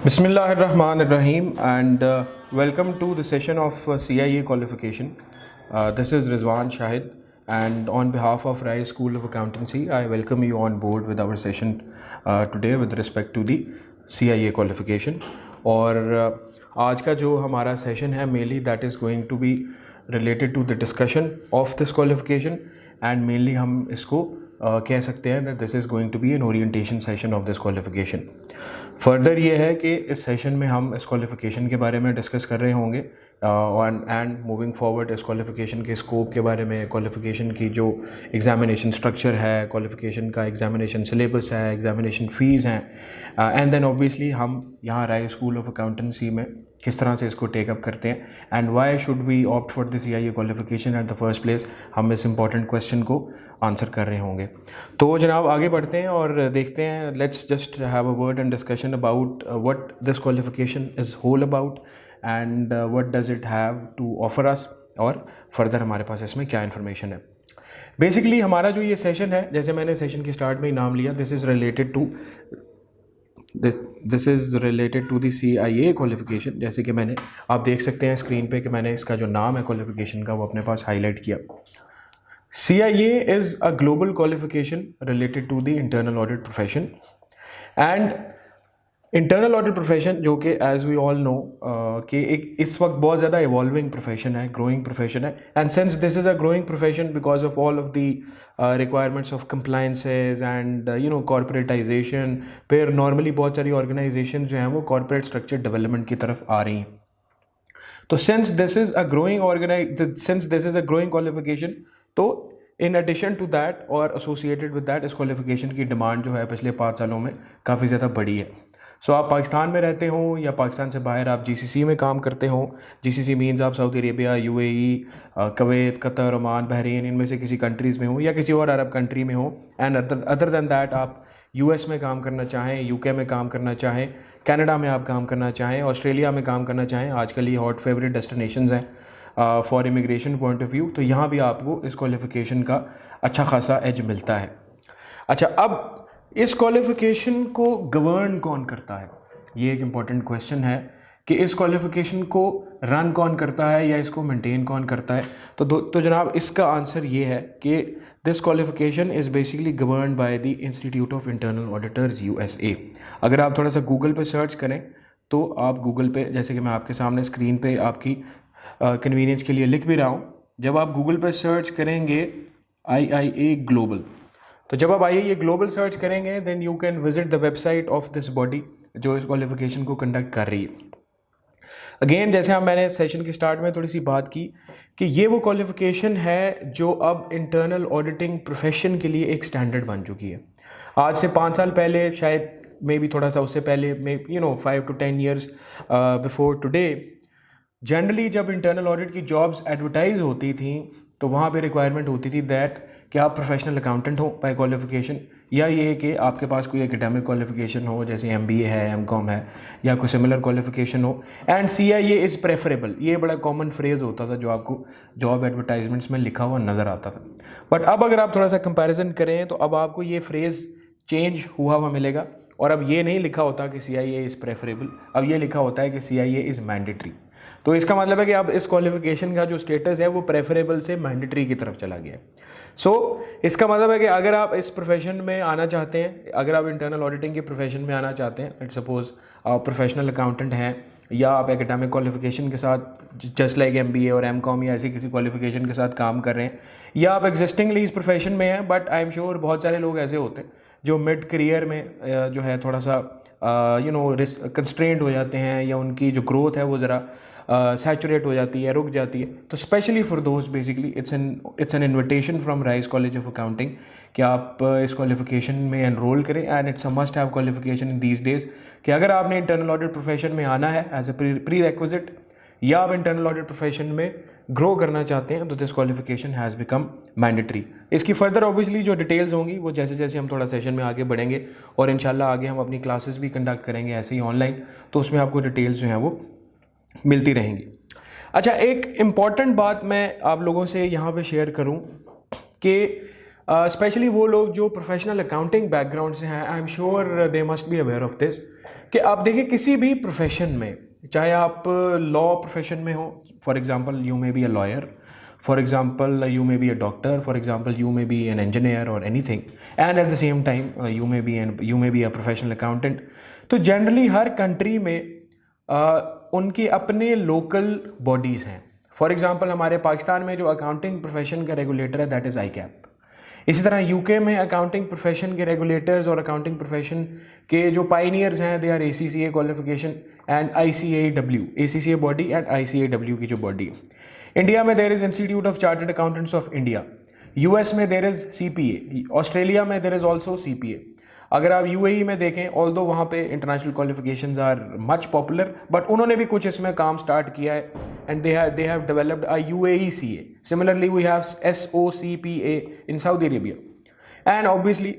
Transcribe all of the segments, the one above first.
Bismillahirrahmanirrahim and welcome to the session of CIA qualification. This is Rizwan Shahid and on behalf of Rise School of Accountancy, I welcome you on board with our session today with respect to the CIA qualification. और आज का जो हमारा session है mainly that is going to be related to the discussion of this qualification and mainly हम इसको कह सकते हैं that this is going to be an orientation session of this qualification. Further ये है कि इस सेशन में हम इस क्वालिफ़िकेशन के बारे में डिस्कस कर रहे होंगे एंड मूविंग फॉरवर्ड इस क्वालिफ़िकेशन के स्कोप के बारे में, क्वालिफ़िकेशन की जो एग्ज़ामिनेशन स्ट्रक्चर है, क्वालिफ़िकेशन का एग्ज़ामिनेशन सिलेबस है, एग्ज़ामिनेशन फ़ीस हैं एंड देन ऑब्वियसली हम यहाँ राइज स्कूल ऑफ अकाउंटेंसी में किस तरह से इसको टेकअप करते हैं and why should we opt for this CIA qualification at the first place, हम इस इंपॉर्टेंट क्वेश्चन को आंसर कर रहे होंगे. तो जनाब आगे बढ़ते हैं और देखते हैं. Let's just have a word and discussion about what this qualification is whole about and what does it have to offer us और फर्दर हमारे पास इसमें क्या इन्फॉर्मेशन है. बेसिकली हमारा जो ये सेशन है, जैसे मैंने सेशन के स्टार्ट में ही नाम लिया, this is related to the CIA qualification. जैसे कि मैंने, आप देख सकते हैं स्क्रीन पे कि मैंने इसका जो नाम है क्वालिफ़िकेशन का वो अपने पास हाईलाइट किया. CIA is a global qualification related to the internal audit profession and internal audit profession जो कि एज़ वी ऑल नो कि एक इस वक्त बहुत ज़्यादा इवॉल्विंग प्रोफेशन है, ग्रोइंग प्रोफेशन है. And since this is a growing profession because of all of the requirements of compliances and corporatisation, फिर नॉर्मली बहुत सारी ऑर्गेनाइजेशन जो हैं वो कॉर्पोरेट स्ट्रक्चर डेवलपमेंट की तरफ आ रही हैं. तो since this is a growing qualification, तो इन एडिशन टू दैट और एसोसिएटेड विद दैट इस क्वालिफिकेशन की डिमांड जो है पिछले 5 सालों में काफ़ी ज़्यादा बढ़ी है. सो आप पाकिस्तान में रहते हो या पाकिस्तान से बाहर आप GCC में काम करते हो, GCC मीन्स आप Saudi Arabia, UAE, Kuwait, Qatar, Oman, Bahrain, इनमें से किसी कंट्रीज़ में हो या किसी और अरब कंट्री में हो एंड अदर दैन दैट आप US में काम करना चाहें, UK में काम करना चाहें, कनाडा में आप काम करना चाहें, ऑस्ट्रेलिया में काम करना चाहें, आजकल ये हॉट फेवरेट डेस्टिनेशंस हैं for immigration point of view, तो यहाँ भी आपको इस क्वालिफ़िकेशन का अच्छा खासा एज मिलता है. अच्छा, अब इस क्वालिफ़िकेशन को गवर्न कौन करता है, ये एक इम्पॉर्टेंट क्वेश्चन है कि इस क्वालिफ़िकेशन को रन कौन करता है या इसको मेंटेन कौन करता है. तो जनाब इसका आंसर ये है कि this qualification is basically govern by the institute of internal auditors USA. अगर आप थोड़ा सा गूगल पे सर्च करें तो आप गूगल पे, जैसे कि मैं आपके सामने स्क्रीन पे आपकी कन्वीनियंस के लिए लिख भी रहा हूँ, जब आप गूगल पे सर्च करेंगे IIA ग्लोबल, तो जब आप IA ग्लोबल सर्च करेंगे then you can visit the website of this body जो इस क्वालिफ़िकेशन को कंडक्ट कर रही है. अगेन जैसे हम मैंने सेशन के स्टार्ट में थोड़ी सी बात की कि ये वो क्वालिफ़िकेशन है जो अब इंटरनल ऑडिटिंग प्रोफेशन के लिए एक स्टैंडर्ड बन चुकी है. आज से 5 साल पहले, शायद मे बी थोड़ा सा उससे पहले, 5 to 10 years before today, generally जब इंटरनल ऑडिट की जॉब्स एडवर्टाइज होती थी तो वहाँ पे रिक्वायरमेंट होती थी दैट कि आप प्रोफेशनल अकाउंटेंट हो बाय क्वालिफ़िकेशन, या ये कि आपके पास कोई एकेडमिक क्वालिफ़िकेशन हो जैसे MBA है, MCOM है या कोई सिमिलर क्वालिफ़िकेशन हो, एंड CIA इज़ प्रेफरेबल. ये बड़ा कॉमन फ्रेज़ होता था जो आपको जॉब एडवर्टाइजमेंट्स में लिखा हुआ नज़र आता था. बट अब अगर आप थोड़ा सा कंपैरिजन करें तो अब आपको ये फ्रेज़ चेंज हुआ हुआ मिलेगा और अब ये नहीं लिखा होता कि CIA इज़ प्रेफरेबल, अब ये लिखा होता है कि CIA इज़ मैंडेटरी. तो इसका मतलब है कि अब इस क्वालिफ़िकेशन का जो स्टेटस है वो प्रेफरेबल से मैंडेटरी की तरफ चला गया. सो इसका मतलब है कि अगर आप इस प्रोफेशन में आना चाहते हैं, अगर आप इंटरनल ऑडिटिंग के प्रोफेशन में आना चाहते हैं, लेट्स सपोज आप प्रोफेशनल अकाउंटेंट हैं या आप एकेडमिक क्वालिफ़िकेशन के साथ जस्ट लाइक MBA और MCOM या ऐसी किसी क्वालिफ़िकेशन के साथ काम कर रहे हैं, या आप एग्जिस्टिंगली इस प्रोफेशन में हैं, बट आई एम श्योर बहुत सारे लोग ऐसे होते हैं जो मिड करियर में जो है थोड़ा सा कंस्ट्रेंट हो जाते हैं या उनकी जो ग्रोथ है वो ज़रा सैचुरेट हो जाती है, रुक जाती है. तो specially for those basically it's an invitation from rise college of accounting कि आप इस क्वालिफ़िकेशन में एनरोल करें and it's a must have qualification in these days कि अगर आपने इंटरनल ऑडिट प्रोफेशन में आना है एज ए प्री रेक्विजिट या आप इंटरनल ऑडिट प्रोफेशन में ग्रो करना चाहते हैं तो this qualification has become mandatory. इसकी फर्दर ऑब्वियसली जो डिटेल्स होंगी वो जैसे जैसे हम थोड़ा सेशन में आगे बढ़ेंगे और इंशाल्लाह आगे हम अपनी क्लासेस भी कंडक्ट करेंगे ऐसे ही ऑनलाइन, तो उसमें आपको डिटेल्स जो हैं वो मिलती रहेंगी. अच्छा, एक इम्पॉर्टेंट बात मैं आप लोगों से यहाँ पे शेयर करूँ कि स्पेशली वो लोग जो प्रोफेशनल अकाउंटिंग बैकग्राउंड से हैं, I am sure they must be aware of this, कि आप देखिए किसी भी प्रोफेशन में, चाहे आप लॉ प्रोफेशन में हो, for example you may be a lawyer, for example you may be a doctor, for example you may be an engineer or anything, and at the same time you may be a professional accountant. तो generally हर country में उनके अपने local bodies हैं. For example हमारे पाकिस्तान में जो accounting profession का रेगुलेटर है दैट इज़ ICAP. इसी तरह यूके में अकाउंटिंग प्रोफेशन के रेगुलेटर्स और अकाउंटिंग प्रोफेशन के जो पाइनियर्स हैं they are ACCA qualification and ICAW, ACCA body and ICAW की जो बॉडी. इंडिया में there is institute of chartered accountants of India. US में देयर इज़ CPA. ऑस्ट्रेलिया में देयर इज़ ऑल्सो CPA. अगर आप UAE में देखें, ऑल्दो वहाँ पे international qualifications are much popular, but उन्होंने भी कुछ इसमें काम स्टार्ट किया है and they have developed a UAE CA. Similarly we have SOCPA in Saudi Arabia. And obviously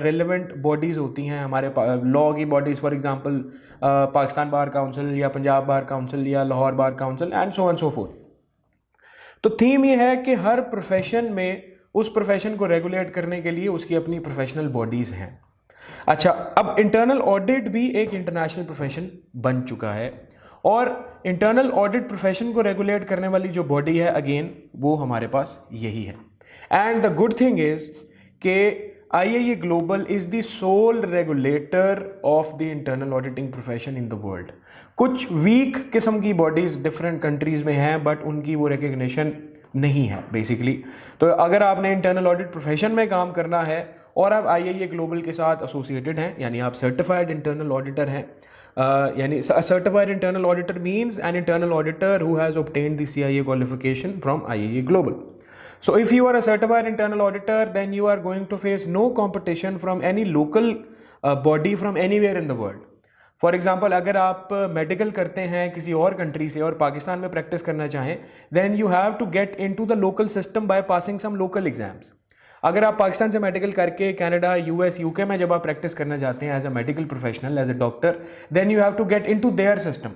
relevant bodies होती हैं हमारे लॉ की bodies, for example Pakistan bar council या पंजाब बार काउंसिल या Lahore bar council and so forth. तो theme ये है कि हर प्रोफेशन में उस प्रोफेशन को रेगुलेट करने के लिए उसकी अपनी प्रोफेशनल बॉडीज़ हैं. अच्छा, अब इंटरनल ऑडिट भी एक इंटरनेशनल प्रोफेशन बन चुका है, और इंटरनल ऑडिट प्रोफेशन को रेगुलेट करने वाली जो बॉडी है अगेन वो हमारे पास यही है. And the good thing is कि IAA global is the sole regulator of the internal auditing profession in the world. कुछ वीक किस्म की बॉडीज़ डिफरेंट कंट्रीज़ में हैं, बट उनकी वो रिकग्निशन नहीं है बेसिकली. तो अगर आपने इंटरनल ऑडिट प्रोफेशन में काम करना है और आप IAA ग्लोबल के साथ एसोसिएटेड हैं, यानी आप सर्टिफाइड इंटरनल ऑडिटर हैं, यानी certified internal auditor means an internal auditor who has obtained the CIA qualification from IAA global. So if you are a certified internal auditor, then you are going to face no competition from any local body from anywhere in the world. For example अगर आप medical करते हैं किसी और country से और पाकिस्तान में practice करना चाहें, then you have to get into the local system by passing some local exams. अगर आप पाकिस्तान से मेडिकल करके कनाडा, US, UK में जब आप प्रैक्टिस करना चाहते हैं as a medical professional, as a doctor, then you have to get into their system.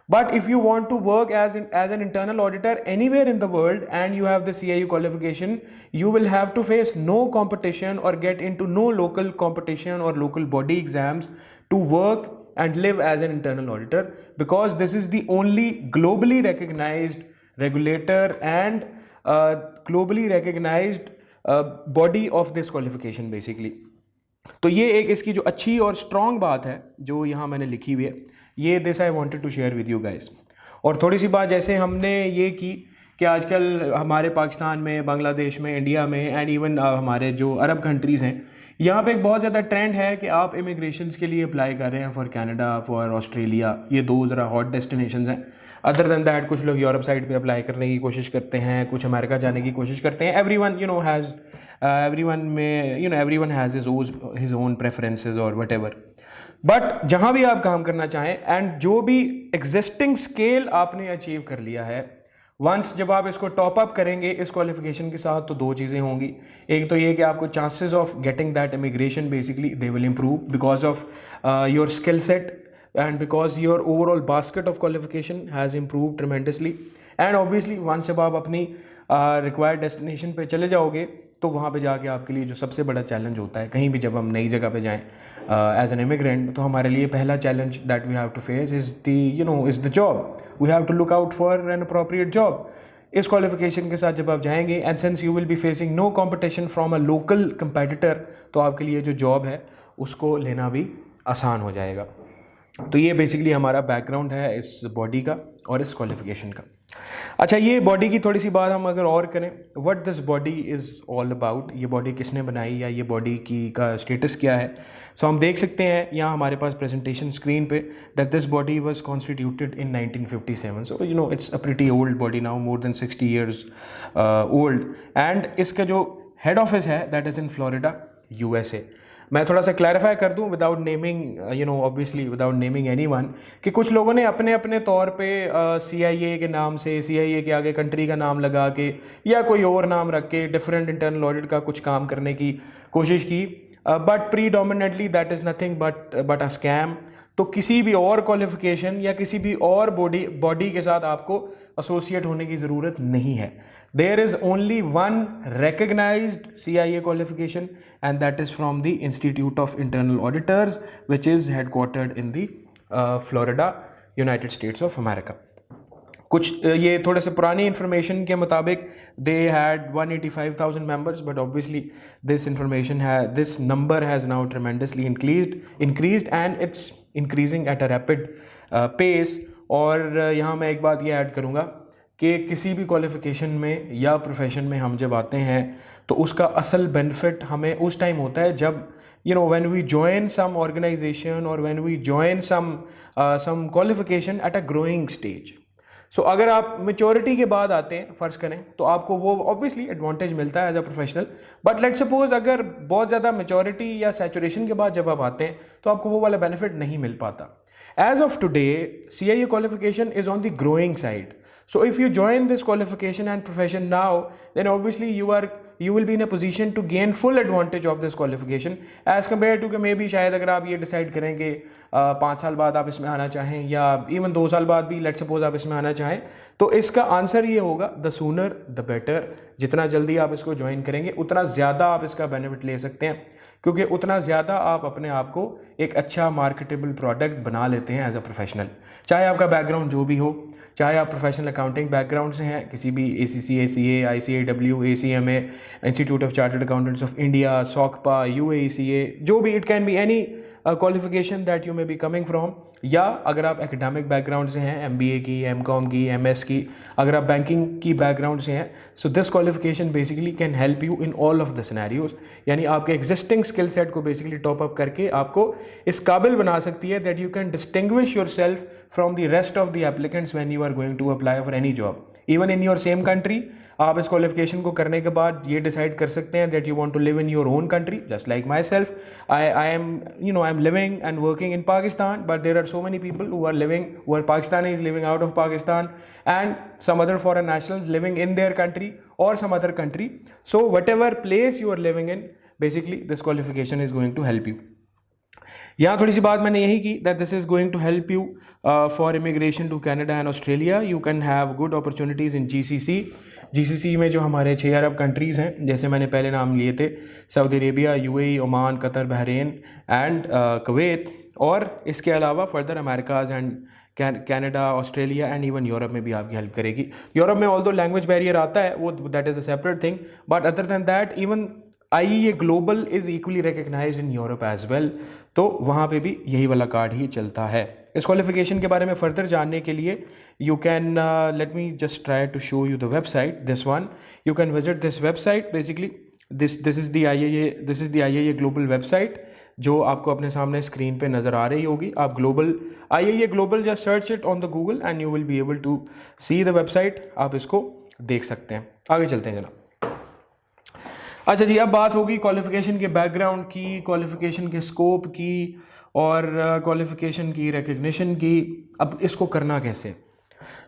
But if you want to work as an internal auditor anywhere in the world and you have the CIU qualification, you will have to face no competition or get into no local competition or local body exams to work and live as an internal auditor, because this is the only globally recognized regulator and globally recognized body of this qualification basically. तो ये एक इसकी जो अच्छी और strong बात है जो यहाँ मैंने लिखी हुई है, ये this I wanted to share with you guys. और थोड़ी सी बात जैसे हमने ये की कि आजकल हमारे पाकिस्तान में, बांग्लादेश में, इंडिया में एंड इवन हमारे जो अरब कंट्रीज़ हैं, यहाँ पे एक बहुत ज़्यादा ट्रेंड है कि आप इमिग्रेशन के लिए अप्लाई कर रहे हैं फॉर कनाडा, फॉर ऑस्ट्रेलिया. ये दो ज़रा हॉट डेस्टिनेशंस हैं. अदर दैन दैट कुछ लोग यूरोप साइड पे अप्लाई करने की कोशिश करते हैं, कुछ अमेरिका जाने की कोशिश करते हैं. Everyone has his own preferences और वट एवर. बट जहाँ भी आप काम करना चाहें एंड जो भी एग्जिस्टिंग स्केल आपने अचीव कर लिया है, वंस जब आप इसको टॉप अप करेंगे इस क्वालिफिकेशन के साथ, तो दो चीज़ें होंगी. एक तो ये कि आपको chances of getting that immigration basically they will improve because of your skill set and because your overall basket of qualification has improved tremendously. and obviously once जब आप अपनी required destination पे चले जाओगे, तो वहाँ पे जाके आपके लिए जो सबसे बड़ा चैलेंज होता है, कहीं भी जब हम नई जगह पे जाएं एज एन इमिग्रेंट, तो हमारे लिए पहला challenge that we have to face is the job. We have to look out for an appropriate job. इस क्वालिफिकेशन के साथ जब आप जाएंगे and since you will be facing no competition from a local competitor, तो आपके लिए जो जॉब है उसको लेना भी आसान हो जाएगा. तो ये बेसिकली हमारा बैकग्राउंड है इस बॉडी का और इस क्वालिफिकेशन का. अच्छा, ये बॉडी की थोड़ी सी बात हम अगर और करें, what this body is all about. ये बॉडी किसने बनाई या ये बॉडी की का स्टेटस क्या है. सो हम देख सकते हैं यहाँ हमारे पास प्रेजेंटेशन स्क्रीन पे that this body was constituted in 1957. So it's a pretty old body now, more than 60 years old. And इसका जो हेड ऑफिस है that is in Florida, USA. मैं थोड़ा सा क्लैरिफाई कर दूं without naming obviously without naming anyone, कि कुछ लोगों ने अपने अपने तौर पे CIA के नाम से, CIA के आगे कंट्री का नाम लगा के या कोई और नाम रख के डिफरेंट इंटरनल ऑडिट का कुछ काम करने की कोशिश की. But predominantly that is nothing but a scam. तो किसी भी और क्वालिफिकेशन या किसी भी और बॉडी के साथ आपको एसोसिएट होने की ज़रूरत नहीं है। There is only one recognized CIA qualification and that is from the Institute of Internal Auditors which is headquartered in the Florida, United States of America। कुछ ये थोड़े से पुरानी इन्फॉर्मेशन के मुताबिक they had 185,000 members, but obviously this number has now tremendously increased and it's increasing at a rapid pace. और यहाँ मैं एक बात ये ऐड करूँगा कि किसी भी क्वालिफिकेशन में या प्रोफेशन में हम जब आते हैं तो उसका असल बेनिफिट हमें उस टाइम होता है जब when we join some organization or when we join some qualification at a growing stage। सो अगर आप मेच्योरिटी के बाद आते हैं फ़र्ज़ करें तो आपको वो ऑब्वियसली एडवांटेज मिलता है as a professional. But let's suppose अगर बहुत ज़्यादा मेच्योरिटी या सैचुरेशन के बाद जब आप आते हैं तो आपको वो वाला बेनिफिट नहीं मिल पाता। As of today CIA qualification is on the growing side। So if you join this qualification and profession now, then obviously you will be in a position to gain full advantage of this qualification as compared to कि maybe शायद अगर आप ये decide करें कि 5 साल बाद आप इसमें आना चाहें या इवन 2 साल बाद भी लेट्स सपोज आप इसमें आना चाहें, तो इसका आंसर ये होगा द सूनर द बेटर। जितना जल्दी आप इसको ज्वाइन करेंगे उतना ज़्यादा आप इसका बेनिफिट ले सकते हैं, क्योंकि उतना ज़्यादा आप अपने आप को एक अच्छा मार्केटेबल प्रोडक्ट बना लेते हैं एज अ प्रोफेशनल। चाहे आपका बैकग्राउंड जो भी हो, चाहे आप प्रोफेशनल अकाउंटिंग बैकग्राउंड से हैं, किसी भी ACC, ACA, ICAW, ACMA, institute of chartered accountants of India, SOCPA, UAECA, जो भी, it can be any qualification that you may be coming from. या अगर आप एकेडमिक बैकग्राउंड से हैं, MBA की, MCOM की, MS की, अगर आप बैंकिंग की बैकग्राउंड से हैं, so this qualification basically can help you in all of the scenarios. यानी आपके एग्जिस्टिंग स्किल सेट को बेसिकली टॉप अप करके आपको इस काबिल बना सकती है that you can distinguish yourself from the rest of the applicants when you are going to apply for any job even in your same country. आप इस क्वालिफिकेशन को करने के बाद ये डिसाइड कर सकते हैं that you want to live in your own country, just like myself. I am living and working in Pakistan, but there are so many people who are Pakistanis living out of Pakistan and some other foreign nationals living in their country or some other country। So whatever place you are living in, basically this qualification is going to help you। यहाँ थोड़ी सी बात मैंने यही की that this is going to help you for immigration to Canada and Australia। You can have good opportunities in GCC में जो हमारे 6 अरब countries हैं, जैसे मैंने पहले नाम लिए थे, Saudi Arabia, UAE, Oman, Qatar, Bahrain and Kuwait. और इसके अलावा further America's and Canada, Australia and even Europe में भी आपकी हेल्प करेगी। यूरोप में ऑल्दो लैंग्वेज बैरियर आता है, वो that is a separate thing, but other than that even IEA global is equally recognized in Europe as well. तो वहाँ पे भी यही वाला कार्ड ही चलता है। इस क्वालिफिकेशन के बारे में फर्दर जानने के लिए you can let me just try to show you the website, this one. You can visit this website, basically this is the IEA global website जो आपको अपने सामने स्क्रीन पे नज़र आ रही होगी। आप IEA global just search it on the Google and you will be able to see the website. आप इसको देख सकते हैं। आगे चलते हैं जनाब। अच्छा जी, अब बात होगी क्वालिफिकेशन के बैकग्राउंड की, क्वालिफिकेशन के स्कोप की और क्वालिफिकेशन की रिकग्निशन की। अब इसको करना कैसे?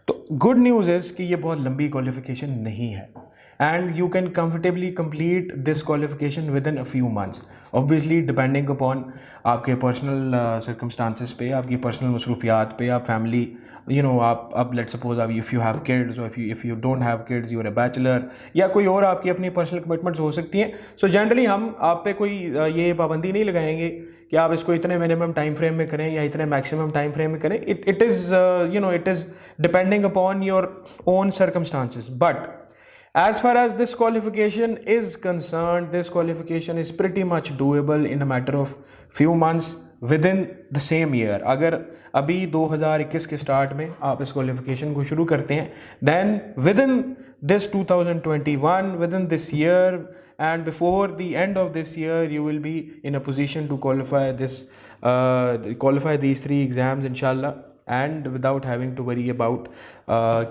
तो गुड न्यूज़ इज़ कि ये बहुत लंबी क्वालिफिकेशन नहीं है and you can comfortably complete this qualification within a few months, obviously depending upon आपके पर्सनल सर्कमस्टांसिस पे, आपकी पर्सनल मसरूफियात पे, आप फैमिली आप लेट्स सपोज आप इफ़ यू हैव किड्स और if you don't have kids, you are a bachelor, या कोई और आपकी अपनी पर्सनल कमिटमेंट्स हो सकती हैं। सो जनरली हम आप पे कोई ये पाबंदी नहीं लगाएंगे कि आप इसको इतने मिनिमम टाइम फ्रेम में करें या इतने मैक्सिमम टाइम फ्रेम में करें। It is depending upon your own circumstances. But as far as this qualification is concerned, this qualification is pretty much doable in a matter of few months within the same year। अगर अभी 2021 के start में आप इस qualification को शुरू करते हैं, then within this 2021, within this year and before the end of this year, you will be in a position to qualify these 3 exams inshallah, and without having to worry about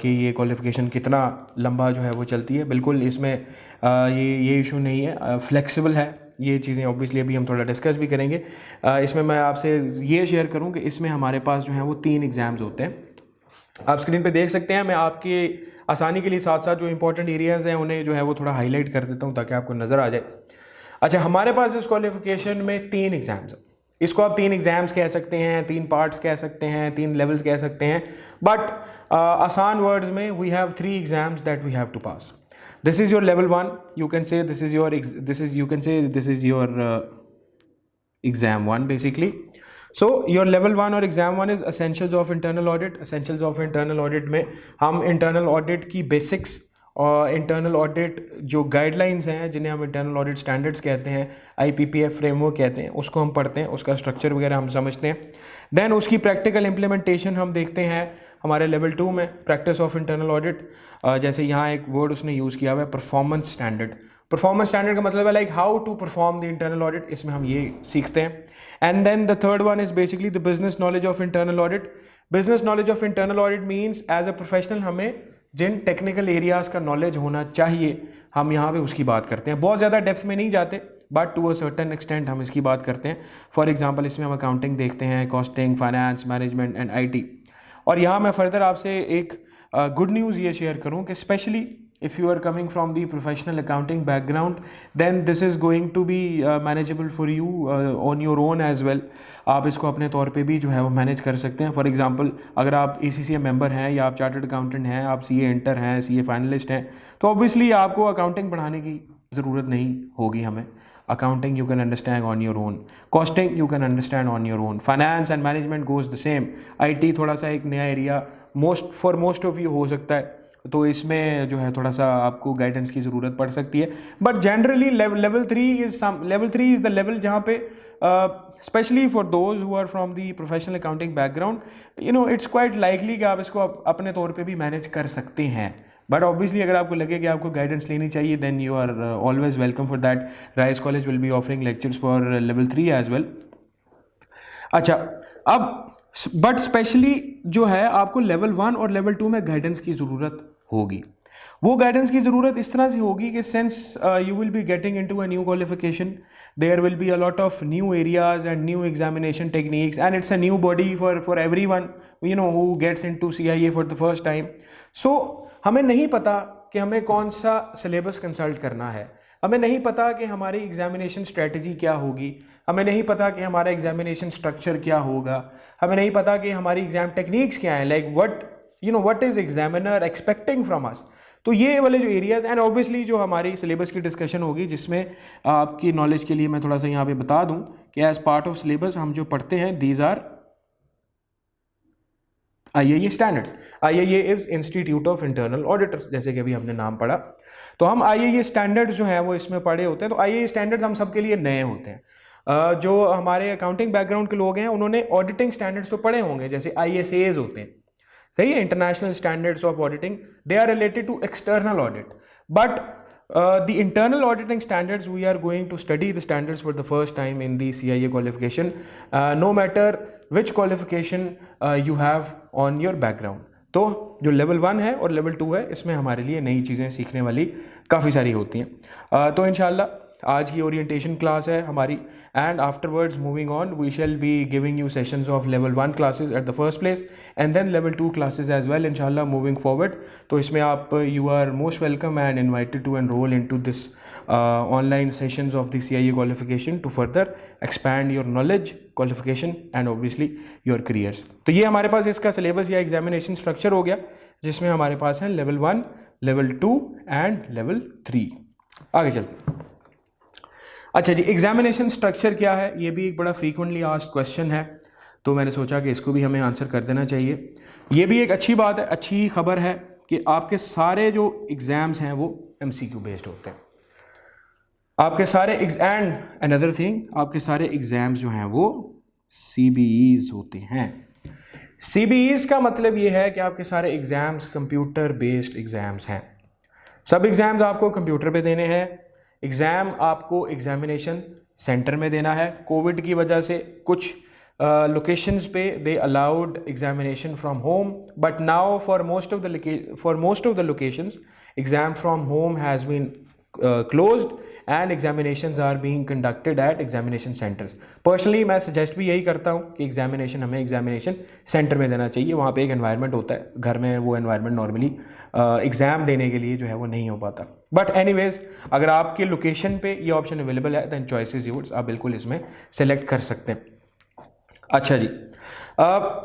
कि ये qualification कितना लंबा जो है वो चलती है। बिल्कुल इसमें ये इशू नहीं है, फ्लेक्सिबल है ये चीज़ें। ऑब्वियसली अभी हम थोड़ा डिस्कस भी करेंगे। इसमें मैं आपसे ये शेयर करूं कि इसमें हमारे पास जो है वो 3 एग्ज़ाम्स होते हैं। आप स्क्रीन पे देख सकते हैं। मैं आपकी आसानी के लिए साथ साथ जो इंपॉर्टेंट एरियाज़ हैं उन्हें जो है वो थोड़ा हाईलाइट कर देता हूँ ताकि आपको नज़र आ जाए। अच्छा, हमारे पास इस क्वालिफिकेशन में 3 एग्जाम्स हैं। इसको आप 3 एग्जाम्स कह सकते हैं, 3 पार्ट्स कह सकते हैं, 3 लेवल्स कह सकते हैं, बट आसान वर्ड्स में we have 3 exams that we have to pass. This is your level 1, you can say this is your exam 1 basically. So your level 1 और exam 1 is essentials of internal audit. Essentials of internal audit में हम internal audit की basics और internal audit जो guidelines हैं जिन्हें हम internal audit standards कहते हैं, IPPF फ्रेमवर्क कहते हैं, उसको हम पढ़ते हैं, उसका स्ट्रक्चर वगैरह हम समझते हैं। देन उसकी प्रैक्टिकल इम्प्लीमेंटेशन हम देखते हैं हमारे लेवल 2 में, प्रैक्टिस ऑफ इंटरनल ऑडिट। जैसे यहाँ एक वर्ड उसने यूज़ किया हुआ है, परफॉर्मेंस स्टैंडर्ड। परफॉर्मेंस स्टैंडर्ड का मतलब है like how to perform the internal audit, इसमें हम ये सीखते हैं। And then the third one is basically the business knowledge of internal audit. Business knowledge of internal audit means as a professional हमें जिन टेक्निकल एरियाज़ का knowledge होना चाहिए हम यहाँ पे उसकी बात करते हैं। बहुत ज़्यादा डेप्थ में नहीं जाते, but to a certain extent हम इसकी बात करते हैं। फॉर एग्जांपल इसमें हम अकाउंटिंग देखते हैं, costing, finance, management and IT। और यहाँ मैं फर्दर आपसे एक गुड न्यूज़ ये शेयर करूँ कि specially if you are coming from the professional accounting background, then this is going to be manageable for you on your own as well. आप इसको अपने तौर पे भी जो है वो मैनेज कर सकते हैं। फॉर एग्जांपल अगर आप ACCA मेंबर हैं या आप चार्टर्ड अकाउंटेंट हैं, आप CA इंटर हैं, CA फाइनलिस्ट हैं, तो ऑब्वियसली आपको अकाउंटिंग पढ़ाने की ज़रूरत नहीं होगी हमें। Accounting you can understand on your own, costing you can understand on your own, finance and management goes the same. IT थोड़ा सा एक नया एरिया मोस्ट ऑफ यू हो सकता है, तो इसमें जो है थोड़ा सा आपको गाइडेंस की ज़रूरत पड़ सकती है। But generally level 3 is the level जहाँ पे specially for those who are from the professional accounting background, it's quite likely कि आप इसको अपने तौर पे भी मैनेज कर सकते हैं। बट ऑब्वियसली अगर आपको लगे कि आपको गाइडेंस लेनी चाहिए, then you are always welcome for that. Rice college will be offering lectures for level 3 as well. अच्छा, अब बट स्पेशली जो है आपको लेवल 1 और लेवल 2 में गाइडेंस की ज़रूरत होगी। वो गाइडेंस की ज़रूरत इस तरह से होगी कि since you will be getting into a new qualification, there will be a lot of new areas and new examination techniques and it's a new body for everyone who gets into CIA for the first time. So हमें नहीं पता कि हमें कौन सा syllabus consult करना है, हमें नहीं पता कि हमारी एग्जामिनेशन स्ट्रेटजी क्या होगी, हमें नहीं पता कि हमारा एग्जामिनेशन स्ट्रक्चर क्या होगा, हमें नहीं पता कि हमारी एग्जाम टेक्निक्स क्या हैं, like what is examiner expecting from us. तो ये वाले जो एरियाज एंड ऑब्वियसली जो हमारी सिलेबस की डिस्कशन होगी, जिसमें आपकी नॉलेज के लिए मैं थोड़ा सा यहाँ पे बता दूँ कि एज पार्ट ऑफ सिलेबस हम जो पढ़ते हैं these are IAA standards. IAA is institute of internal auditors, जैसे कि अभी हमने नाम पढ़ा, तो हम IAA स्टैंडर्ड्स जो हैं वो इसमें पढ़े होते हैं। तो IAA स्टैंडर्ड्स हम सबके लिए नए होते हैं। जो हमारे अकाउंटिंग बैकग्राउंड के लोग हैं उन्होंने ऑडिटिंग स्टैंडर्ड्स तो पढ़े होंगे, जैसे ISAs होते हैं, सही है, international standards of auditing, they are related to external audit. But the internal auditing standards, we are going to study the standards for the first time in the CIA qualification, no matter which qualification you have on your background. तो जो level 1 है और level 2 है, इसमें हमारे लिए नई चीज़ें सीखने वाली काफ़ी सारी होती हैं। तो इंशाल्लाह आज की ओरिएंटेशन क्लास है हमारी, and afterwards moving on we shall be giving you sessions of level 1 classes at the first place and then level 2 classes as well इंशाल्लाह मूविंग फॉरवर्ड। तो इसमें आप you are most welcome and invited to enroll into this online sessions of the CIA qualification to further expand your knowledge, qualification and obviously your careers. तो ये हमारे पास इसका syllabus या examination structure हो गया, जिसमें हमारे पास है लेवल 1, लेवल 2 एंड लेवल 3। आगे चलते हैं। अच्छा जी, एग्जामिनेशन स्ट्रक्चर क्या है, ये भी एक बड़ा फ्रीक्वेंटली आस्क्ड क्वेश्चन है, तो मैंने सोचा कि इसको भी हमें आंसर कर देना चाहिए। ये भी एक अच्छी बात है, अच्छी खबर है कि आपके सारे जो एग्ज़ाम्स हैं वो MCQ बेस्ड होते हैं। आपके सारे एंड अनदर थिंग, आपके सारे एग्ज़ाम्स जो हैं वो CBEs होते हैं। CBEs का मतलब ये है कि आपके सारे एग्ज़ाम्स कंप्यूटर बेस्ड एग्ज़ाम्स हैं। सब एग्ज़ाम्स आपको कंप्यूटर पे देने हैं। एग्ज़ाम आपको एग्जामिनेशन सेंटर में देना है। कोविड की वजह से कुछ लोकेशंस पे they allowed examination from home, but now for most of the locations exam from home has been closed and examinations are being conducted at examination centers. Personally मैं suggest भी यही करता हूँ कि examination हमें examination center में देना चाहिए, वहाँ पे एक environment होता है, घर में वो environment normally एग्ज़ाम देने के लिए जो है वो नहीं हो पाता. बट एनीवेज अगर आपके लोकेशन पे ये ऑप्शन अवेलेबल है दैन चॉइस इज योर्स, आप बिल्कुल इसमें सेलेक्ट कर सकते हैं. अच्छा जी,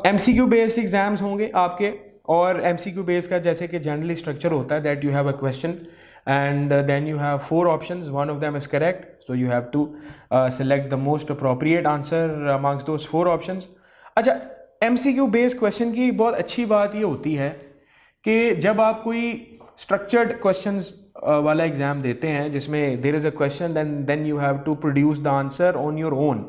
MCQ बेस्ड एग्जाम्स होंगे आपके, और MCQ बेस्ड का जैसे कि जनरली स्ट्रक्चर होता है that you have a question and then you have 4 options, one of them is correct, so you have to select the most appropriate answer amongst those 4 options. अच्छा, MCQ based question की बहुत अच्छी बात ये होती है कि जब आप कोई structured questions वाला एग्जाम देते हैं जिसमें there is a question then you have to produce the answer on your own,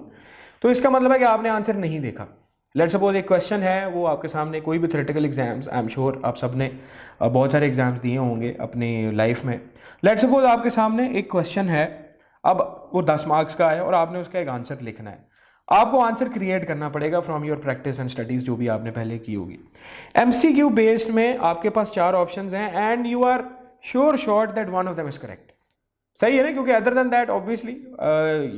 तो इसका मतलब है कि आपने आंसर नहीं देखा. लेट्स सपोज एक क्वेश्चन है, वो आपके सामने कोई भी theoretical exams, I am sure आप सब ने बहुत सारे एग्जाम्स दिए होंगे अपनी लाइफ में. लेट्स सपोज आपके सामने एक क्वेश्चन है, अब वो 10 मार्क्स का है और आपने उसका एक आंसर लिखना है. आपको आंसर क्रिएट करना पड़ेगा from your practice and studies जो भी आपने पहले की होगी. MCQ बेस्ड में आपके पास 4 ऑप्शंस हैं and you are sure shot that one of them is correct. सही है ना, क्योंकि अदर देन दैट ऑब्वियसली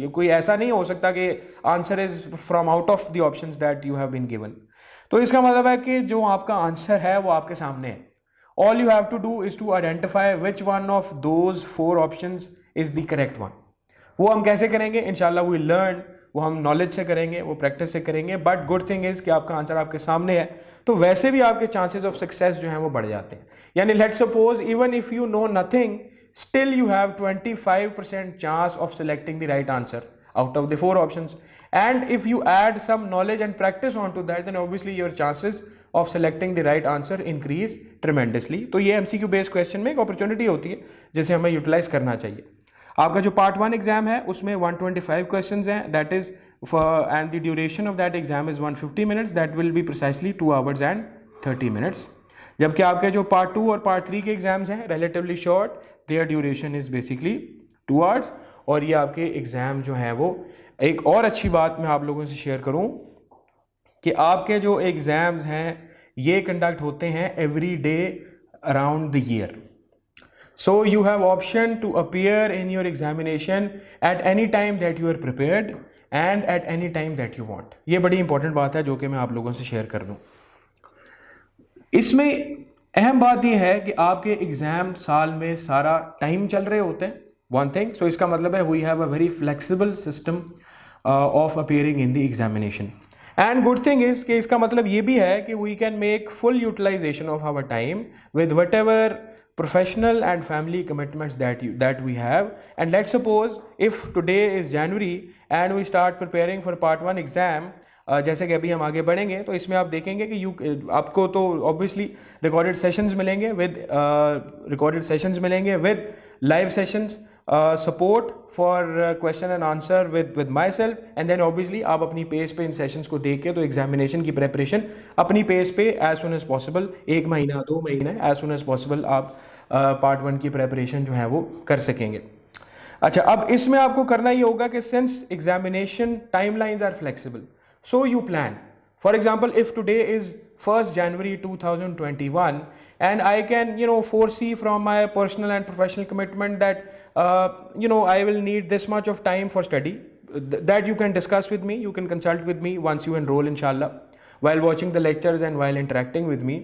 ये कोई ऐसा नहीं हो सकता कि answer is from out of the options that you have been given. तो इसका मतलब है कि जो आपका आंसर है वो आपके सामने है. All you have to do is to identify which one of those 4 options is the correct one. वो हम कैसे करेंगे, इंशाल्लाह वी लर्न, वो हम नॉलेज से करेंगे, वो प्रैक्टिस से करेंगे. बट गुड थिंग इज कि आपका आंसर आपके सामने है, तो वैसे भी आपके चांसेस ऑफ सक्सेस जो हैं वो बढ़ जाते हैं. यानी let's suppose even if you know nothing, still you have 25% chance of selecting the right answer out of the 4 options, and if you add some knowledge and practice onto that then obviously your chances of selecting the right answer increase tremendously. तो ये MCQ based question में एक opportunity होती है जिसे हमें utilize करना चाहिए. आपका जो पार्ट 1 एग्जाम है उसमें 125 क्वेश्चंस हैं, that is and the duration of that exam is 150 minutes, that will be precisely 2 hours and 30 minutes. जबकि आपके जो पार्ट 2 और पार्ट 3 के एग्जाम्स हैं relatively short, their duration is basically 2 hours. और ये आपके एग्ज़ाम जो है वो, एक और अच्छी बात मैं आप लोगों से शेयर करूं कि आपके जो एग्ज़ाम्स हैं ये कंडक्ट होते हैं every day around the year. So you have option to appear in your examination at any time that you are prepared and at any time that you want. ये बड़ी इंपॉर्टेंट बात है जो कि मैं आप लोगों से शेयर कर दूं. इसमें अहम बात ये है कि आपके एग्जाम साल में सारा टाइम चल रहे होते हैं, वन थिंग. सो इसका मतलब है we have a very flexible system of appearing in the examination. And good thing is कि इसका मतलब ये भी है कि we can make full utilization of our time with whatever professional and family commitments that we have. And let's suppose if today is January and we start preparing for part 1 exam, जैसे कि अभी हम आगे बढ़ेंगे तो इसमें आप देखेंगे कि आपको तो ऑब्वियसली रिकॉर्डेड सेशंस मिलेंगे with live sessions, support for question and answer with myself, and then obviously आप अपनी पेस पे इन सेशंस को देख के तो एग्जामिनेशन की प्रेपरेशन अपनी पेस पे एज सुन एज पॉसिबल, 1 महीना 2 महीने एज सुन एज पॉसिबल आप पार्ट 1 की प्रेपरेशन जो है वो कर सकेंगे. अच्छा, अब इसमें आपको करना ये होगा कि since examination timelines are flexible, so you plan. For example, if today is 1st January 2021 and I can foresee from my personal and professional commitment that I will need this much of time for study, that you can discuss with me, you can consult with me once you enroll inshallah, while watching the lectures and while interacting with me.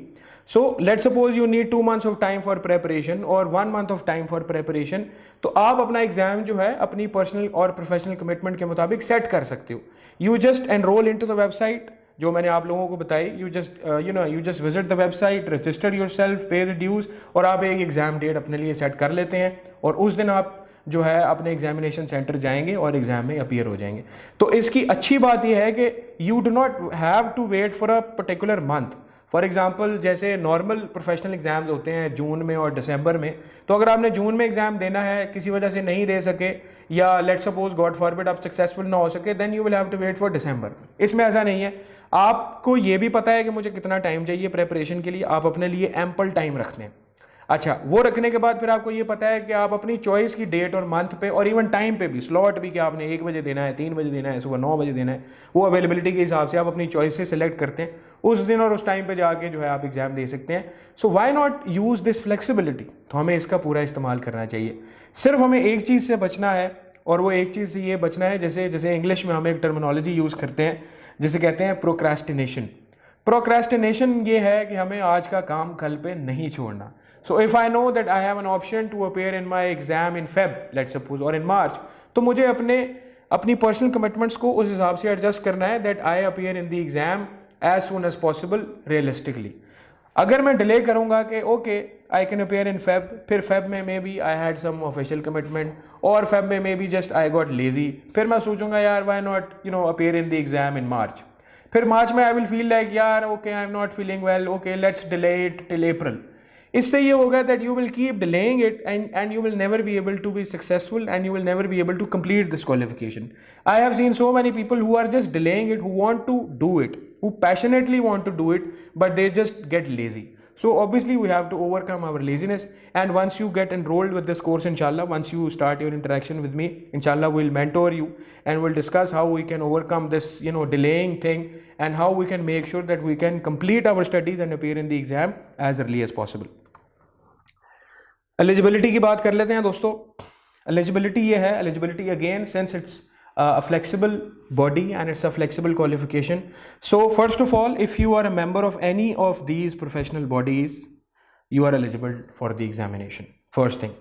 So let's suppose you need 2 months of time for preparation or 1 month of time for preparation, तो आप अपना exam जो है अपनी personal और professional commitment के मुताबिक set कर सकते हो. You just enrol into the website जो मैंने आप लोगों को बताई, you just visit the website, register yourself, पे द ड्यूज, और आप एक एग्जाम डेट अपने लिए सेट कर लेते हैं और उस दिन आप जो है अपने एग्जामिनेशन सेंटर जाएंगे और एग्जाम में अपीयर हो जाएंगे. तो इसकी अच्छी बात यह है कि you do not have to wait for a particular month. For example जैसे नॉर्मल प्रोफेशनल एग्जाम्स होते हैं जून में और दिसंबर में, तो अगर आपने जून में एग्जाम देना है, किसी वजह से नहीं दे सके, या लेट्स सपोज गॉड फॉरबिड आप सक्सेसफुल ना हो सके, then you will have to wait for दिसंबर. इसमें ऐसा नहीं है, आपको ये भी पता है कि मुझे कितना टाइम चाहिए प्रेपरेशन के लिए, आप अपने लिए एम्पल टाइम रखते हैं. अच्छा, वो रखने के बाद फिर आपको ये पता है कि आप अपनी चॉइस की डेट और मंथ पे और इवन टाइम पे भी, स्लॉट भी, कि आपने 1 बजे देना है, 3 बजे देना है, सुबह 9 बजे देना है, वो अवेलेबिलिटी के हिसाब से आप अपनी चॉइस से सिलेक्ट करते हैं उस दिन और उस टाइम पे जाके जो है आप एग्जाम दे सकते हैं। So why not use this flexibility? तो हमें इसका पूरा इस्तेमाल करना चाहिए। सिर्फ हमें एक चीज़ से बचना है, और वो एक चीज़ से ये बचना है, जैसे इंग्लिश में हम एक टर्मिनोलॉजी यूज़ करते हैं जिसे कहते हैं प्रोक्रेस्टिनेशन। प्रोक्रेस्टिनेशन ये है कि हमें आज का काम कल पे नहीं छोड़ना। So if I know that I have an option to appear in my exam in Feb, let's suppose, और इन मार्च, तो मुझे अपनी पर्सनल कमिटमेंट्स को उस हिसाब से एडजस्ट करना है that I appear in the exam as soon as possible realistically. अगर मैं डिले करूंगा कि okay I can appear in Feb, फिर फेब में maybe I had some official commitment, और फेब में maybe just I got lazy, फिर मैं सोचूंगा यार why not appear in the exam in March. फिर मार्च में आई विल फील लाइक यार okay I am not feeling well, okay let's delay it till April. इससे ये होगा that you will keep delaying it and you will never be able to be successful and you will never be able to complete this qualification. I have seen so many people who are just delaying it, who want to do it, who passionately want to do it, but they just get lazy. So obviously we have to overcome our laziness, and once you get enrolled with this course, inshallah, once you start your interaction with me, inshallah we'll mentor you and we'll discuss how we can overcome this delaying thing, and how we can make sure that we can complete our studies and appear in the exam as early as possible. Eligibility की बात कर लेते हैं दोस्तों। Eligibility ये है, eligibility again since it's a flexible body and it's a flexible qualification. So first of all, if you are a member of any of these professional bodies, you are eligible for the examination, first thing.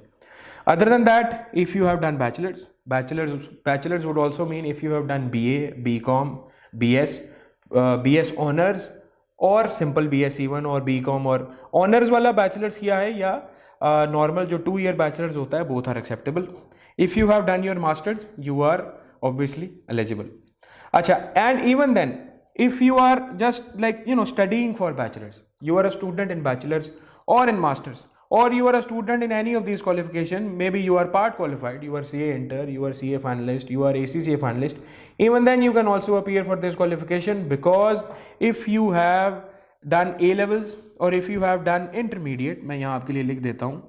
Other than that, if you have done bachelor's would also mean if you have done BA, BCom, BS, BS honors और simple BS even और BCom और honors वाला bachelor's किया है, या normal जो 2 year bachelor's होता है, both are acceptable. If you have done your masters, you are obviously eligible. अच्छा, and even then, if you are just like studying for bachelor's, you are a student in bachelor's or in masters, or you are a student in any of these qualifications, maybe you are part qualified, you are CA inter, you are CA finalist, you are ACCA finalist, even then you can also appear for this qualification, because if you have done A levels or if you have done intermediate, मैं यहाँ आपके लिए लिख देता हूँ,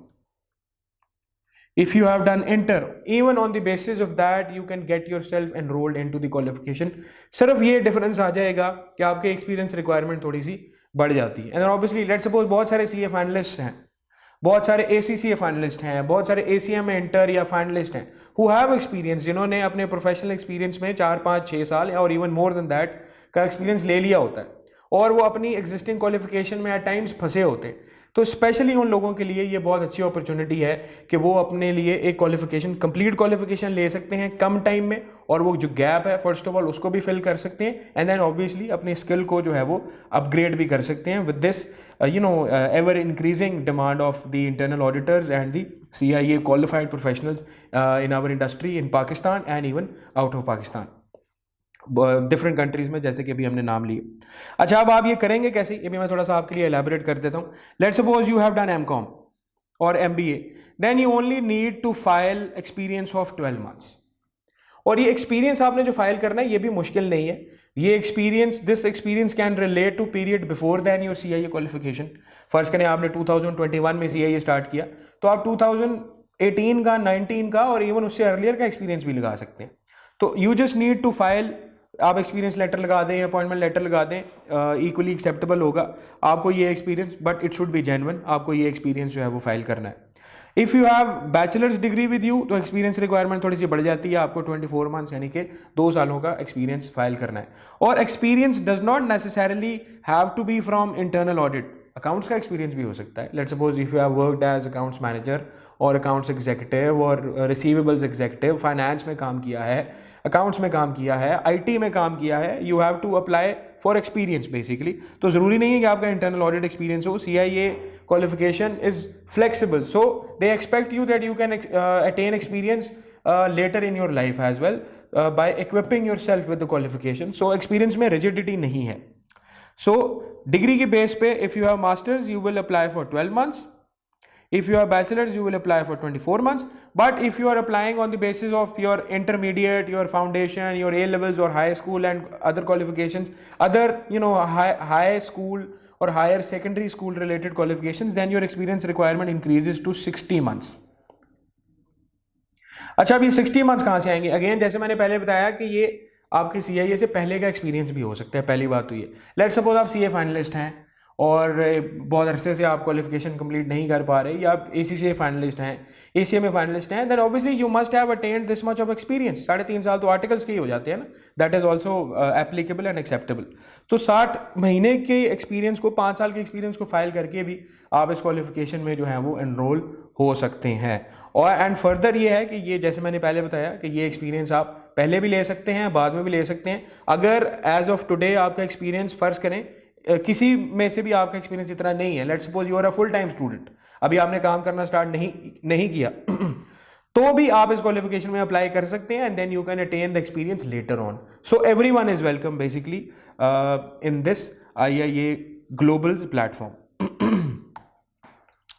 if you have done inter, even on the basis of that you can get yourself enrolled into the qualification. सिर्फ ये difference आ जाएगा कि आपके एक्सपीरियंस रिक्वायरमेंट थोड़ी सी बढ़ जाती है। एंड ऑब्वियसली लेट्स सपोज बहुत सारे CA फाइनलिस्ट हैं, बहुत सारे ACCA फाइनलिस्ट हैं, बहुत सारे ACM में इंटर या फाइनलिस्ट हैं हु हैव एक्सपीरियंस, जिन्होंने अपने प्रोफेशनल एक्सपीरियंस में 4, 5, 6 साल और इवन मोर देन दैट का एक्सपीरियंस ले लिया होता है, और वो अपनी एग्जिस्टिंग क्वालिफिकेशन में एट टाइम्स फंसे होते हैं। तो स्पेशली उन लोगों के लिए ये बहुत अच्छी अपॉर्चुनिटी है कि वो अपने लिए एक क्वालिफिकेशन, कंप्लीट क्वालिफिकेशन ले सकते हैं कम टाइम में, और वो जो गैप है फर्स्ट ऑफ ऑल उसको भी फिल कर सकते हैं, एंड देन ऑब्वियसली अपनी स्किल को जो है वो अपग्रेड भी कर सकते हैं with this ever increasing demand of the internal auditors and the CIA qualified professionals in our industry in Pakistan and even out of Pakistan, different countries में, जैसे कि अभी हमने नाम लिए। अच्छा, अब आप ये करेंगे कैसे, ये भी मैं थोड़ा सा आपके लिए एलैबोरेट कर देता हूँ। Let's suppose you have done MCom और MBA, then you only need to file experience of 12 months, और ये एक्सपीरियंस आपने जो फाइल करना है ये भी मुश्किल नहीं है। ये experience, this experience can relate to period before than your CIA qualification. First करें आपने 2021 में CIA स्टार्ट किया, तो आप 2018 का, 19 का और इवन उससे अर्लियर का एक्सपीरियंस भी लगा सकते हैं। तो you just need to file, आप एक्सपीरियंस लेटर लगा दें, अपॉइंटमेंट लेटर लगा दें, इक्वली एक्सेप्टेबल होगा आपको ये experience, but it should be genuine. आपको ये एक्सपीरियंस जो है वो फाइल करना है। If you have bachelors degree with you, तो एक्सपीरियंस रिक्वायरमेंट थोड़ी सी बढ़ जाती है, आपको 24 मंथ्स यानी कि 2 सालों का एक्सपीरियंस फाइल करना है। और experience does not necessarily have to be from internal audit, accounts का एक्सपीरियंस भी हो सकता है। Let's suppose if you have worked as accounts manager और अकाउंट्स एग्जीक्यूटिव और रिसीवेबल्स एग्जीक्यूटिव, फाइनेंस में काम किया है, अकाउंट्स में काम किया है, IT में काम किया है, you have to apply for experience basically. तो ज़रूरी नहीं है कि आपका इंटरनल ऑडिट एक्सपीरियंस हो। CIA qualification is flexible, so they expect you that you can attain experience letter in your life as well by equipping yourself with the qualification. So experience में rigidity नहीं है। So degree के base पे if you have masters you will apply for 12 months, if you have bachelor's you will apply for 24 months, but if you are applying on the basis of your intermediate, your foundation, your A levels or high school and other qualifications, other high school or higher secondary school related qualifications, then your experience requirement increases to 60 months. अच्छा, अब ये 60 months कहाँ से आएंगे? Again जैसे मैंने पहले बताया कि ये आपके CIA से पहले का एक्सपीरियंस भी हो सकता है। पहली बात तो ये, लेट सपोज आप CA फाइनलिस्ट हैं और बहुत अरसे से आप क्वालिफिकेशन कंप्लीट नहीं कर पा रहे, या आप ACCA फाइनलिस्ट हैं, ACA में फाइनलिस्ट हैं, then obviously you must have attend this much of experience. 3.5 साल तो आर्टिकल्स के ही हो जाते हैं ना, that is also applicable and acceptable. तो 60 महीने के एक्सपीरियंस को, 5 साल के एक्सपीरियंस को फाइल करके भी आप इस क्वालिफिकेशन में जो है वो एनरोल हो सकते हैं। और एंड फर्दर ये है कि ये जैसे मैंने पहले बताया कि ये एक्सपीरियंस आप पहले भी ले सकते हैं, बाद में भी ले सकते हैं। अगर एज ऑफ टुडे आपका एक्सपीरियंस फर्ज करें किसी में से भी आपका एक्सपीरियंस इतना नहीं है, let's suppose you are a full time student, अभी आपने काम करना स्टार्ट नहीं किया तो भी आप इस क्वालिफिकेशन में अप्लाई कर सकते हैं, and then you can attain the experience letter on. So everyone is welcome basically in this IIA Global's platform.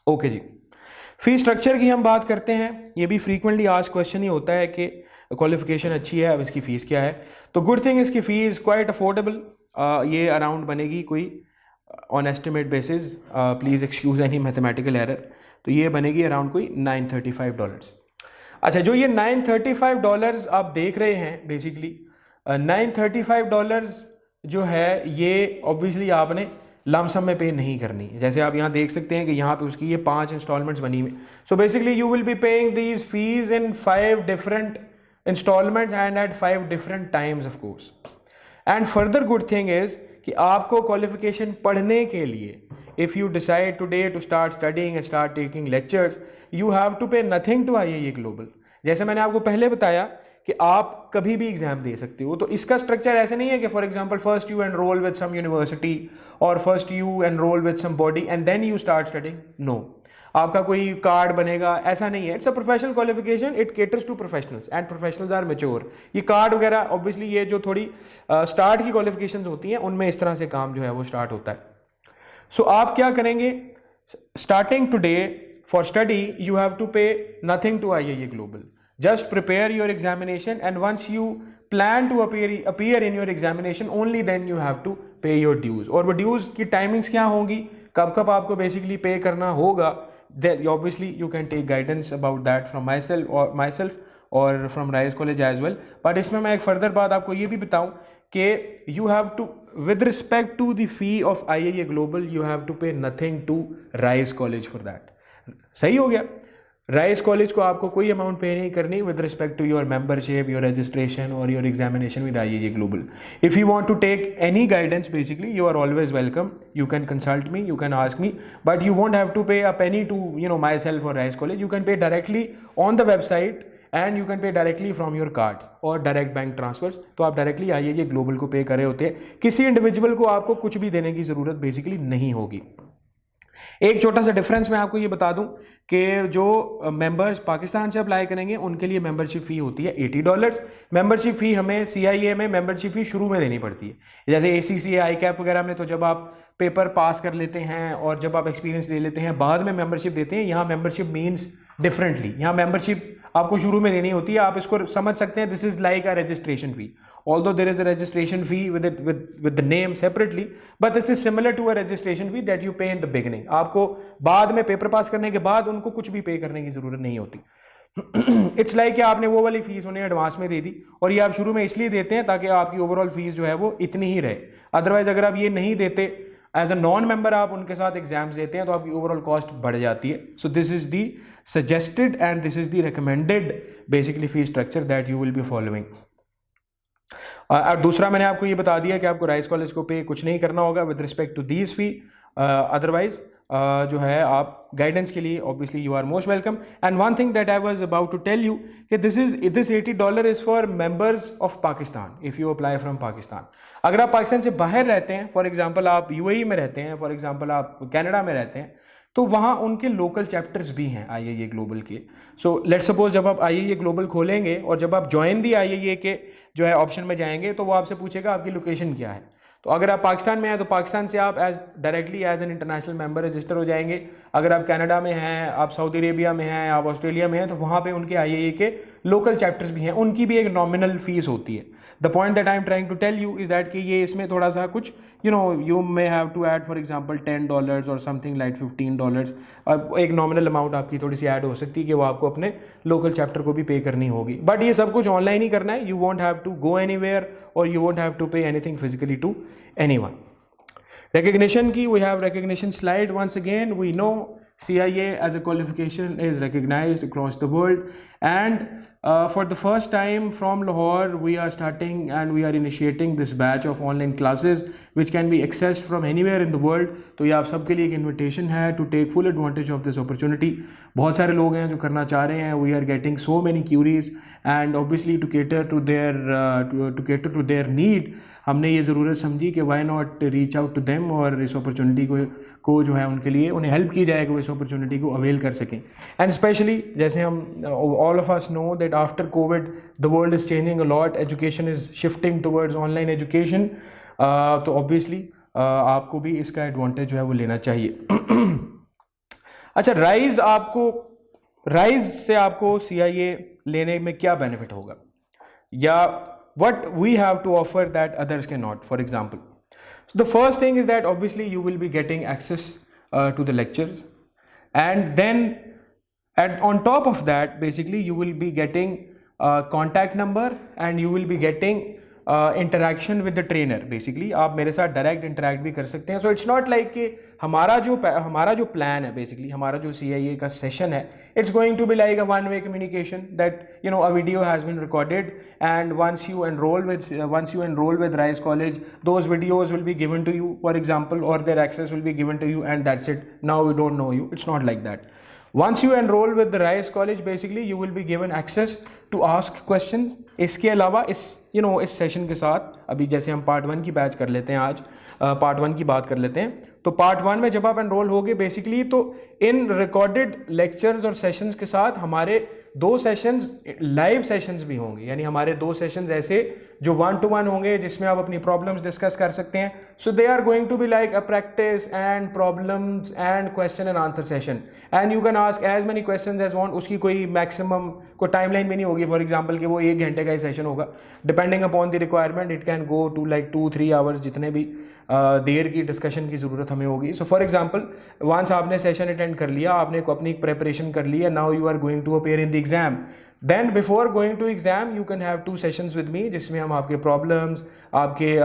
Okay ji, fee structure की हम बात करते हैं। ये भी फ्रीक्वेंटली आस्क्ड क्वेश्चन ही होता है कि क्वालिफिकेशन अच्छी है, अब इसकी फ़ीस क्या है? तो गुड थिंग इसकी फ़ीस क्वाइट अफोर्डेबल, ये अराउंड बनेगी कोई on estimate basis, please excuse any mathematical error, तो ये बनेगी अराउंड कोई $935। अच्छा, जो ये $935 आप देख रहे हैं बेसिकली, $935 जो है ये ऑब्वियसली आपने लमसम में पे नहीं करनी है। जैसे आप यहाँ देख सकते हैं कि यहाँ पे उसकी ये 5 इंस्टॉलमेंट्स बनी हुई। So basically you will be paying these fees in 5 different instalments and at 5 different times of course. And further good thing is कि आपको क्वालिफिकेशन पढ़ने के लिए, if you decide today to start studying and start taking lectures, you have to pay nothing to IIA Global. जैसे मैंने आपको पहले बताया कि आप कभी भी एग्जाम दे सकते हो, तो इसका स्ट्रक्चर ऐसे नहीं है कि for example first you enroll with some university और first you enroll with some body and then you start studying. No, आपका कोई कार्ड बनेगा, ऐसा नहीं है। It's a professional qualification, it caters to professionals and professionals are mature. ये card वगैरह obviously ये जो थोड़ी स्टार्ट की क्वालिफिकेशंस होती हैं उनमें इस तरह से काम जो है वो स्टार्ट होता है। सो आप क्या करेंगे? Starting today for study you have to pay nothing to IIA global. Just prepare your examination, and once you plan to appear in your examination, only then you have to pay your dues. और वो dues की timings क्या होंगी, कब कब आपको basically pay करना होगा, then obviously you can take guidance about that from myself or from Rise College as well. But इसमें मैं एक further बात आपको ये भी बताऊँ कि you have to, with respect to the fee of IIA Global, you have to pay nothing to Rise College for that. सही हो गया? राइस कॉलेज को आपको कोई अमाउंट पे नहीं करनी with respect to your membership, your registration और your examination with IIA global. If you want to take any guidance basically you are always welcome, you can consult me, you can ask me, but you won't have to pay a penny to myself और Rice college. You can pay directly on the website and you can pay directly from your cards और direct bank transverse. तो आप directly IIA global को पे कर रहे होते हैं, किसी इंडिविजुअल को आपको कुछ भी देने की ज़रूरत बेसिकली नहीं होगी। एक छोटा सा डिफरेंस मैं आपको ये बता दूं कि जो मेंबर्स पाकिस्तान से अप्लाई करेंगे उनके लिए मेंबरशिप फ़ी होती है $80। मेंबरशिप फ़ी हमें CIA में मेंबरशिप फ़ी शुरू में देनी पड़ती है, जैसे ACCA, ICAP वगैरह में तो जब आप पेपर पास कर लेते हैं और जब आप एक्सपीरियंस ले लेते हैं बाद में मेंबरशिप देते हैं। यहाँ मेंबरशिप मीन्स डिफरेंटली, यहाँ मेंबरशिप आपको शुरू में देनी होती है। आप इसको समझ सकते हैं, this is like a registration fee, although there is a registration fee with the name separately, but this is similar to a registration fee that you pay in the beginning. आपको बाद में पेपर पास करने के बाद उनको कुछ भी पे करने की जरूरत नहीं होती। इट्स लाइक कि आपने वो वाली फीस उन्हें एडवांस में दे दी और ये आप शुरू में इसलिए देते हैं ताकि आपकी ओवरऑल फीस जो है वो इतनी ही रहे। अदरवाइज अगर आप ये नहीं देते, एज अ नॉन मेंबर आप उनके साथ एग्जाम्स देते हैं तो आपकी ओवरऑल कॉस्ट बढ़ जाती है। So this is the suggested and this is the recommended basically fee structure that you will be following. और दूसरा मैंने आपको ये बता दिया कि आपको राइस कॉलेज को पे कुछ नहीं करना होगा with respect to these fee. Otherwise जो है आप गाइडेंस के लिए obviously you are most welcome. And one thing that I was about to tell you कि this $80 is for members of Pakistan if you apply from Pakistan. अगर आप पाकिस्तान से बाहर रहते हैं, फॉर एग्जांपल आप UAE में रहते हैं, फॉर एग्जांपल आप कनाडा में रहते हैं, तो वहाँ उनके लोकल चैप्टर्स भी हैं IIA ग्लोबल के। सो लेट्स सपोज जब आप IIA ग्लोबल खोलेंगे और जब आप ज्वाइन दी IIA के जो है ऑप्शन में जाएंगे तो वो आपसे पूछेगा आपकी लोकेशन क्या है। तो अगर आप पाकिस्तान में हैं तो पाकिस्तान से आप directly as an international member register हो जाएंगे। अगर आप कनाडा में हैं, आप सऊदी अरेबिया में हैं, आप ऑस्ट्रेलिया में हैं, तो वहाँ पे उनके IIA के लोकल चैप्टर्स भी हैं, उनकी भी एक नॉमिनल फीस होती है। The point that I am trying to tell you is that कि ये इसमें थोड़ा सा कुछ you may have to add for example $10 और समथिंग लाइक $15, अब एक नॉमिनल अमाउंट आपकी थोड़ी सी ऐड हो सकती है कि वो आपको अपने लोकल चैप्टर को भी पे करनी होगी, बट ये सब कुछ ऑनलाइन ही करना है. You won't have to go anywhere और you won't have to pay anything physically to anyone. Recognition की, we have recognition slide. Once again, we know CIA as a qualification is recognized across the world, and for the first time from Lahore, we are starting and we are initiating this batch of online classes which can be accessed from anywhere in the world. तो ये आप सबके लिए एक invitation है to take full advantage of this opportunity. बहुत सारे लोग हैं जो करना चाह रहे हैं. We are getting so many queries and obviously to cater to their need, हमने ये ज़रूरत समझी कि why not reach out to them और इस opportunity को जो है उनके लिए उन्हें हेल्प की जाए कि वो इस अपॉर्चुनिटी को अवेल कर सकें. एंड स्पेशली जैसे हम all of us know that after Covid the world is changing a lot, education is shifting towards online education. तो ऑब्वियसली आपको भी इसका एडवांटेज जो है वो लेना चाहिए. अच्छा, राइज से आपको CIA लेने में क्या बेनिफिट होगा, या what we have to offer that others cannot. For example, so the first thing is that obviously you will be getting access to the lectures, and then on top of that basically you will be getting contact number and you will be getting interaction with the trainer. Basically आप मेरे साथ direct interact भी कर सकते हैं. So it's not like कि हमारा जो plan है, basically हमारा जो CIA का session है, it's going to be like a one-way communication that a video has been recorded, and once you enroll with Rice College, those videos will be given to you, for example, or their access will be given to you, and that's it. Now we don't know you. It's not like that. Once you enroll with the Rice College, basically you will be given access to ask questions. इसके अलावा इस session के साथ अभी जैसे हम part 1 की batch कर लेते हैं, आज पार्ट 1 की बात कर लेते हैं. तो पार्ट 1 में जब आप एनरोल होगे बेसिकली, तो इन रिकॉर्डेड लेक्चर्स और सेशंस के साथ हमारे 2 सेशंस लाइव सेशंस भी होंगे. यानी हमारे 2 सेशंस ऐसे जो 1-to-1 होंगे जिसमें आप अपनी प्रॉब्लम्स डिस्कस कर सकते हैं. So they are going to be like a practice and problems and question and answer session, and you can ask as many questions as want. उसकी कोई मैक्सिमम कोई टाइमलाइन भी नहीं होगी. फॉर एग्जांपल कि वो 1 घंटे का ही सेशन होगा. Depending upon the requirement it can go to like 2-3 hours, जितने भी देर की डिस्कशन की ज़रूरत हमें होगी. सो फॉर एग्जांपल वंस आपने सेशन अटेंड कर लिया, आपने अपनी प्रेपरेशन कर ली है, now you are going to appear in the exam. Then before going to exam you can have 2 sessions with me, जिसमें हम आपके प्रॉब्लम्स, आपके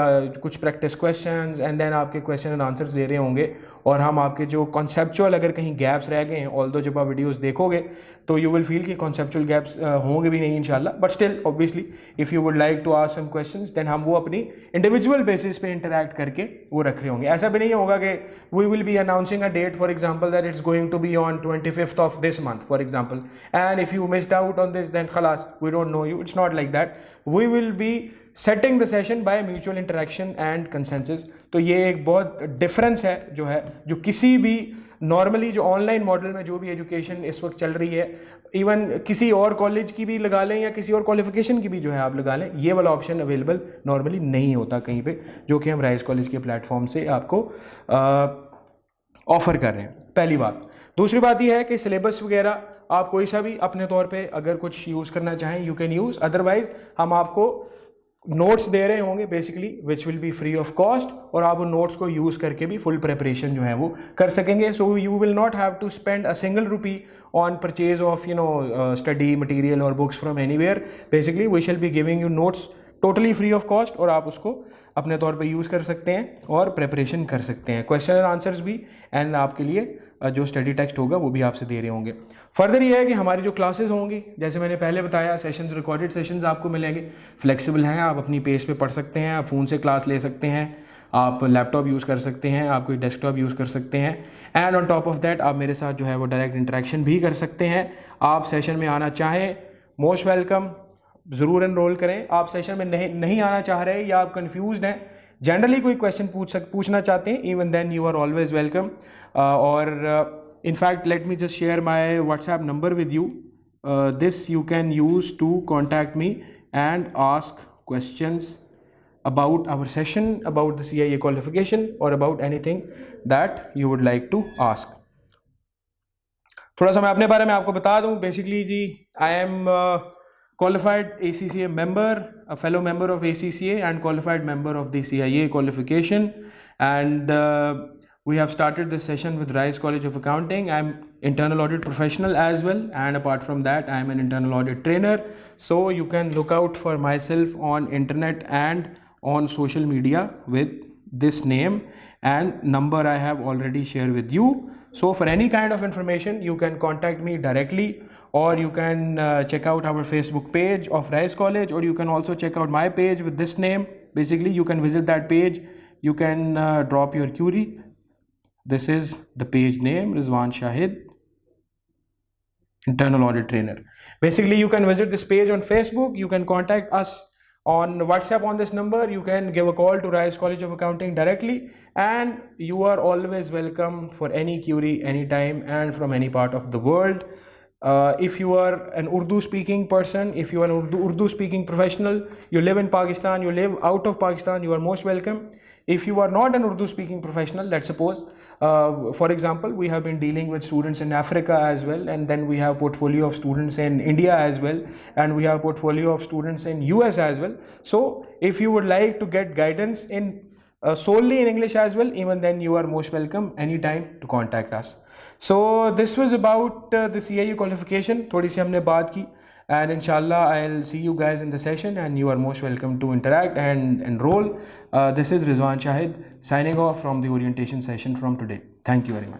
कुछ प्रैक्टिस क्वेश्चंस एंड देन आपके क्वेश्चन एंड आंसर्स दे रहे होंगे, और हम आपके जो कॉन्सेप्चुअल अगर कहीं गैप्स रह गए हैं, ऑल्दो जब आप वीडियोस देखोगे तो यू विल फील कि कॉन्सेप्चुअल गैप्स होंगे भी नहीं इंशाल्लाह, but still obviously if you would like to ask some questions then हम वो अपनी इंडिविजुअल बेसिस पे इंटरैक्ट करके वो रख रहे होंगे. ऐसा भी नहीं होगा कि we will be announcing a date, for example that it's going to be on 25th of this month, for example, and if you missed out on this then khalas, we don't know you. It's not like that. We will be setting the session by mutual interaction and consensus. तो ये एक बहुत difference है जो किसी भी normally जो online model में जो भी एजुकेशन इस वक्त चल रही है, इवन किसी और कॉलेज की भी लगा लें या किसी और क्वालिफिकेशन की भी जो है आप लगा लें, ये वाला ऑप्शन अवेलेबल नॉर्मली नहीं होता कहीं पे, जो कि हम राइस कॉलेज के प्लेटफॉर्म से आपको ऑफ़र कर रहे हैं. पहली बात. दूसरी बात ये है कि सिलेबस वगैरह आप कोई सा भी अपने तौर पे अगर कुछ यूज़ करना चाहें यू कैन यूज़, अदरवाइज हम आपको नोट्स दे रहे होंगे basically which will be free of cost, और आप उन नोट्स को यूज़ करके भी फुल प्रिपरेशन जो है वो कर सकेंगे. So you will not have to spend a single rupee on purchase of study material और books from anywhere. Basically we shall be giving you notes totally free of cost, और आप उसको अपने तौर पे यूज़ कर सकते हैं और प्रिपरेशन कर सकते हैं. क्वेश्चन एंड आंसर्स भी एंड आपके लिए जो स्टडी टेक्स्ट होगा वो भी आपसे दे रहे होंगे. फर्दर ये है कि हमारी जो क्लासेस होंगी, जैसे मैंने पहले बताया, सेशंस रिकॉर्डेड सेशंस आपको मिलेंगे. फ्लेक्सिबल हैं, आप अपनी पेस पे पढ़ सकते हैं, आप फ़ोन से क्लास ले सकते हैं, आप लैपटॉप यूज़ कर सकते हैं, आप कोई डेस्कटॉप यूज़ कर सकते हैं, and on top of that आप मेरे साथ जो है वो डायरेक्ट इंटरेक्शन भी कर सकते हैं. आप सेशन में आना चाहें, मोस्ट वेलकम, ज़रूर एनरोल करें. आप सेशन में नहीं आना चाह रहे या आप कन्फ्यूज़ड हैं, जनरली कोई क्वेश्चन पूछना चाहते हैं, even then you are always welcome. और in fact let me just share my WhatsApp number with you. This you can use to contact me and ask questions about our session, about the CIA qualification, or about anything that you would like to ask. थोड़ा सा मैं अपने बारे में आपको बता दूं. Basically जी I am qualified ACCA member, a fellow member of ACCA and qualified member of the CIA qualification. And we have started this session with Rice College of Accounting. I'm internal audit professional as well, and apart from that I'm an internal audit trainer. So you can look out for myself on internet and on social media with this name and number I have already shared with you. So for any kind of information you can contact me directly, or you can check out our Facebook page of Rice College, or you can also check out my page with this name. Basically you can visit that page, you can drop your query. This is the page name, Rizwan Shahid, internal audit trainer. Basically you can visit this page on Facebook, you can contact us on WhatsApp on this number, you can give a call to Rice College of Accounting directly, and you are always welcome for any query anytime and from any part of the world. If you are an Urdu speaking person, if you are an Urdu speaking professional, you live in Pakistan, you live out of Pakistan, you are most welcome. If you are not an Urdu speaking professional, let's suppose, for example, we have been dealing with students in Africa as well, and then we have portfolio of students in India as well, and we have portfolio of students in US as well. So if you would like to get guidance in solely in English as well, even then you are most welcome anytime to contact us. So this was about the CIE qualification. थोड़ी सी हमने बात की, and inshallah I'll see you guys in the session, and you are most welcome to interact and enroll. This is Rizwan Shahid signing off from the orientation session from today. Thank you very much.